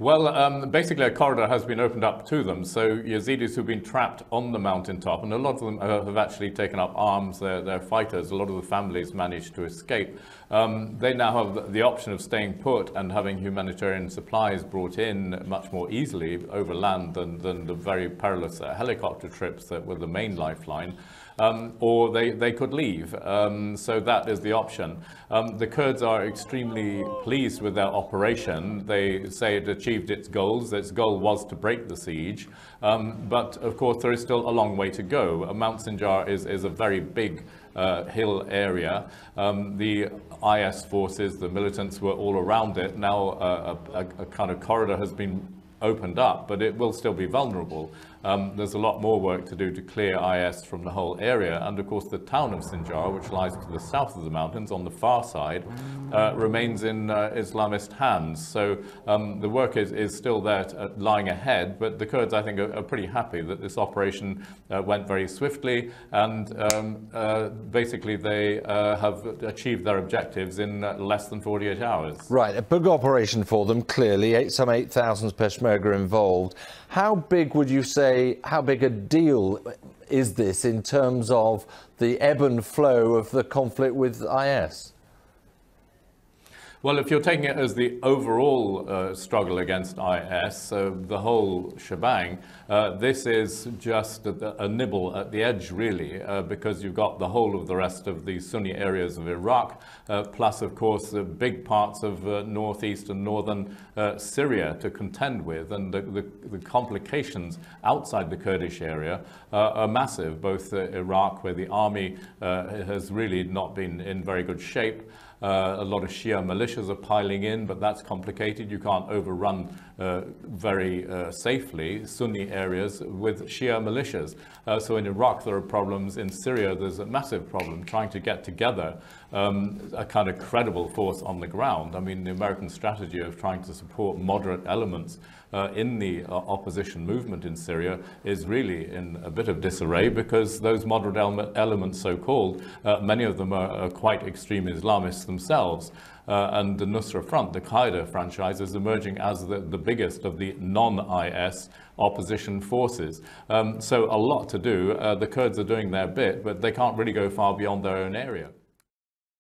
Well, basically a corridor has been opened up to them, so Yazidis who've been trapped on the mountaintop, and a lot of them have actually taken up arms, they're fighters, a lot of the families managed to escape. They now have the option of staying put and having humanitarian supplies brought in much more easily over land than the very perilous helicopter trips that were the main lifeline. Or they could leave. So that is the option. The Kurds are extremely pleased with their operation. They say it achieved its goals. Its goal was to break the siege. But of course, there is still a long way to go. Mount Sinjar is a very big hill area. The IS forces, the militants, were all around it. Now a kind of corridor has been opened up, but it will still be vulnerable. There's a lot more work to do to clear IS from the whole area, and of course the town of Sinjar, which lies to the south of the mountains on the far side, remains in Islamist hands. So the work is still there lying ahead, but the Kurds, I think, are pretty happy that this operation went very swiftly, and basically they have achieved their objectives in less than 48 hours. Right, a big operation for them, clearly, some 8,000 Peshmerga involved. How big would you say, how big a deal is this in terms of the ebb and flow of the conflict with IS? Well, if you're taking it as the overall struggle against IS, the whole shebang, this is just a nibble at the edge, really, because you've got the whole of the rest of the Sunni areas of Iraq, plus, of course, the big parts of northeast and northern Syria to contend with. And the complications outside the Kurdish area are massive, both Iraq, where the army has really not been in very good shape. A lot of Shia militias are piling in, but that's complicated. You can't overrun very safely Sunni areas with Shia militias. So in Iraq there are problems. In Syria there's a massive problem trying to get together a kind of credible force on the ground. I mean, the American strategy of trying to support moderate elements in the opposition movement in Syria is really in a bit of disarray, because those moderate elements, so-called, many of them are quite extreme Islamists themselves. And the Nusra Front, the Qaeda franchise, is emerging as the biggest of the non-IS opposition forces. So a lot to do. The Kurds are doing their bit, but they can't really go far beyond their own area.